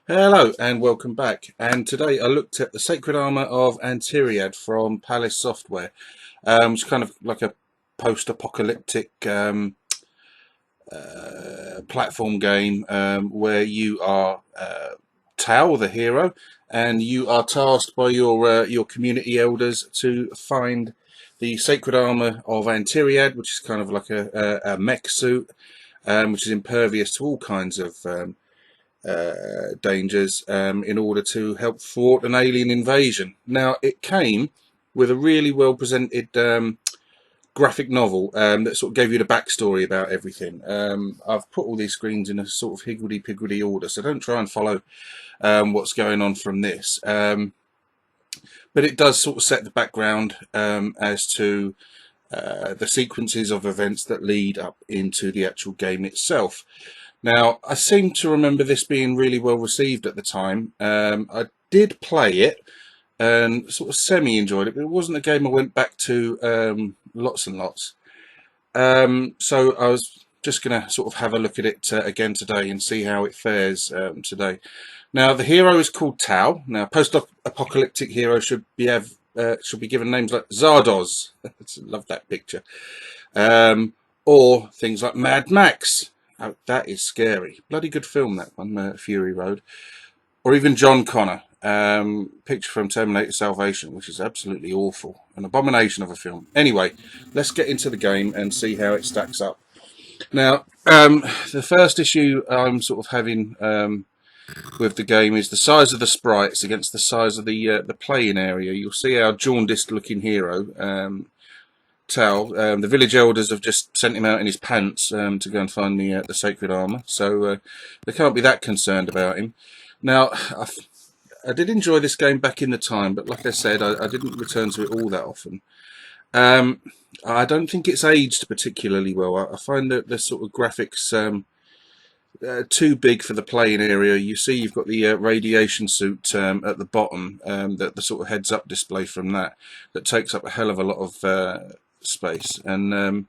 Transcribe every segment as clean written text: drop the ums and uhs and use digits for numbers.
Hello and welcome back. And today I looked at the Sacred Armour of Antiriad from Palace Software. It's kind of like a post-apocalyptic platform game where you are Tao, the hero, and you are tasked by your community elders to find the Sacred Armour of Antiriad, which is kind of like a mech suit, which is impervious to all kinds of dangers in order to help thwart an alien invasion. Now, it came with a really well presented graphic novel that sort of gave you the backstory about everything. I've put all these screens in a sort of higgledy-piggledy order, so don't try and follow what's going on from this. But it does sort of set the background as to the sequences of events that lead up into the actual game itself. Now, I seem to remember this being really well received at the time. I did play it and sort of semi-enjoyed it, but it wasn't a game I went back to lots and lots. So I was just going to sort of have a look at it again today and see how it fares today. Now, the hero is called Tao. Now, post-apocalyptic heroes should be given names like Zardoz. Love that picture. Or things like Mad Max. Oh, that is scary. Bloody good film, that one, Fury Road. Or even John Connor, picture from Terminator Salvation, which is absolutely awful. An abomination of a film. Anyway, let's get into the game and see how it stacks up. Now, the first issue I'm sort of having with the game is the size of the sprites against the size of the playing area. You'll see our jaundiced-looking hero, Tao. The village elders have just sent him out in his pants to go and find the sacred armour, so they can't be that concerned about him. Now, I did enjoy this game back in the time, but like I said, I didn't return to it all that often. I don't think it's aged particularly well. I find that the sort of graphics too big for the playing area. You see you've got the radiation suit at the bottom, the sort of heads-up display from that takes up a hell of a lot of space, and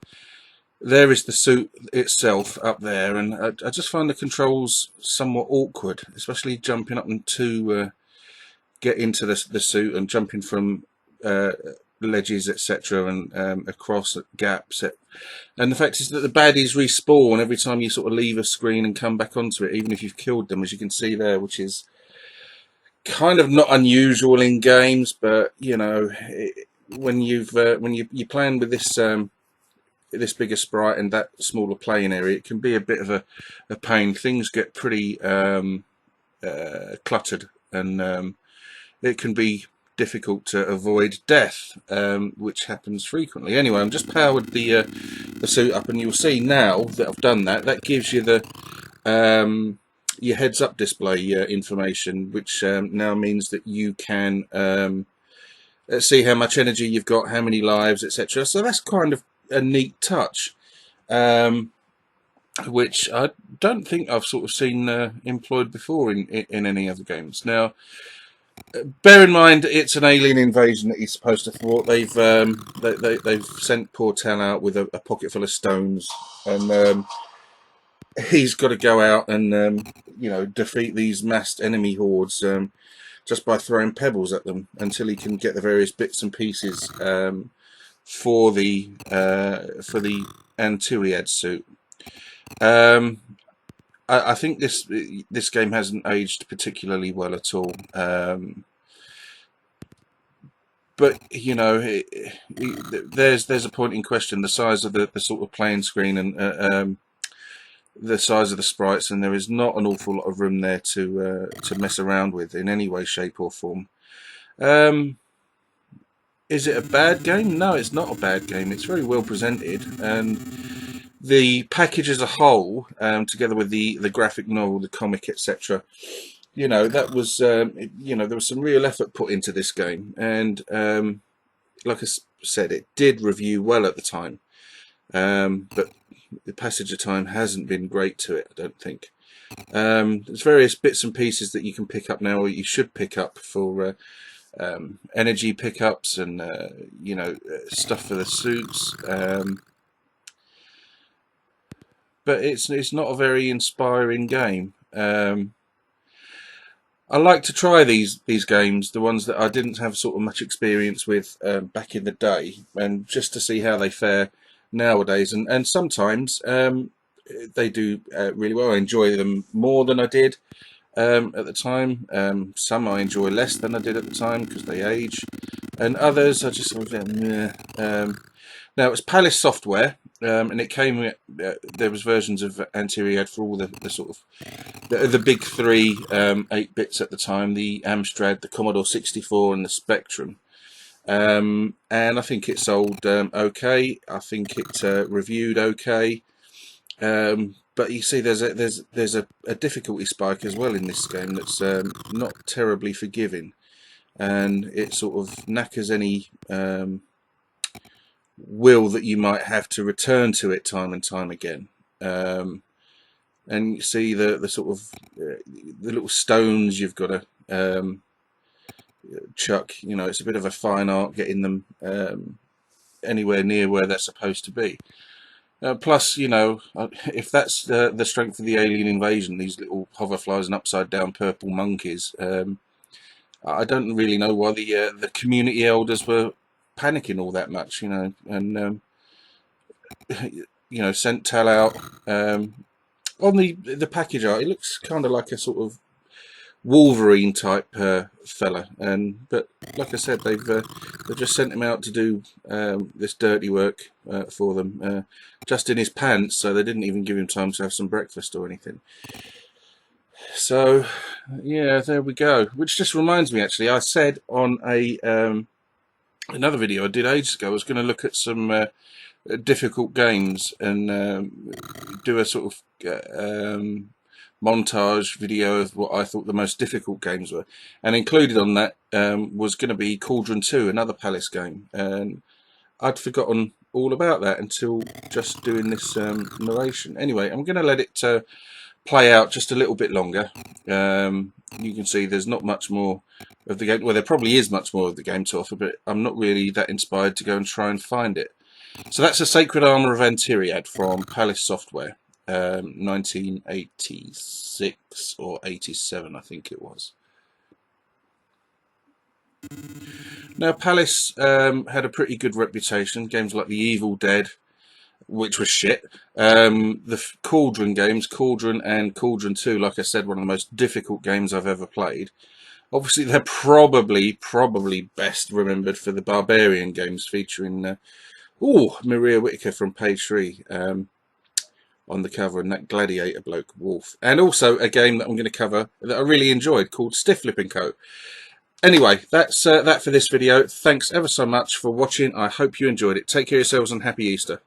there is the suit itself up there, and I just find the controls somewhat awkward, especially jumping up and to get into the suit and jumping from ledges, etc., and across gaps. And the fact is that the baddies respawn every time you sort of leave a screen and come back onto it, even if you've killed them, as you can see there, which is kind of not unusual in games, but you know, when you're playing with this bigger sprite and that smaller playing area, it can be a bit of a pain. Things get pretty cluttered, and it can be difficult to avoid death, which happens frequently. Anyway, I'm just powered the suit up, and you'll see now that I've done that. That gives you the your heads-up display information, which now means that you can see how much energy you've got, how many lives, etc. So that's kind of a neat touch, which I don't think I've sort of seen employed before in any other games. Now, bear in mind, it's an alien invasion that he's supposed to thwart. They've sent poor Tal out with a pocket full of stones, and he's got to go out and defeat these massed enemy hordes just by throwing pebbles at them until he can get the various bits and pieces for the Antiriad suit. I think this game hasn't aged particularly well at all. But you know, there's a point in question: the size of the sort of playing screen and the size of the sprites, and there is not an awful lot of room there to mess around with in any way, shape, or form. Is it a bad game? No, it's not a bad game. It's very well presented, and the package as a whole, together with the graphic novel, the comic, etc., you know, that was there was some real effort put into this game, and like I said, it did review well at the time, but the passage of time hasn't been great to it, I don't think. There's various bits and pieces that you can pick up now, or you should pick up for energy pickups and stuff for the suits, but it's not a very inspiring game. I like to try these games, the ones that I didn't have sort of much experience with back in the day, and just to see how they fare nowadays. And sometimes they do really well. I enjoy them more than I did at the time. Some I enjoy less than I did at the time because they age, and others I just sort of meh. Now it was Palace Software, and it came with there was versions of Antiriad for all the sort of the big three 8-bits at the time: the Amstrad, the Commodore 64, and the Spectrum. And I think it sold okay. I think it reviewed okay. But you see, there's a difficulty spike as well in this game that's not terribly forgiving, and it sort of knackers any will that you might have to return to it time and time again. And you see the sort of the little stones you've got to chuck. You know, it's a bit of a fine art getting them anywhere near where they're supposed to be. Plus, you know, if that's the strength of the alien invasion, these little hoverflies and upside down purple monkeys, I don't really know why the community elders were panicking all that much, you know, and you know, sent Tal out. On the package art, it looks kind of like a sort of Wolverine type fella, but like I said, they've just sent him out to do this dirty work for them, just in his pants, so they didn't even give him time to have some breakfast or anything. So yeah, there we go. Which just reminds me, actually, I said on another video I did ages ago, I was going to look at some difficult games and do a sort of montage video of what I thought the most difficult games were, and included on that was going to be Cauldron 2, another Palace game, and I'd forgotten all about that until just doing this narration. Anyway, I'm going to let it play out just a little bit longer. You can see there's not much more of the game. Well, there probably is much more of the game to offer, but I'm not really that inspired to go and try and find it. So that's a Sacred Armour of Antiriad from Palace Software, 1986 or 87, I think it was. Now, Palace had a pretty good reputation. Games like The Evil Dead, which was shit. The Cauldron games, Cauldron and Cauldron 2, like I said, one of the most difficult games I've ever played. Obviously, they're probably best remembered for the Barbarian games featuring Maria Whittaker from page 3 on the cover, and that gladiator bloke, Wolf. And also a game that I'm going to cover that I really enjoyed called Stiff Lip & Co. Anyway, that's that for this video. Thanks ever so much for watching. I hope you enjoyed it. Take care of yourselves and happy Easter.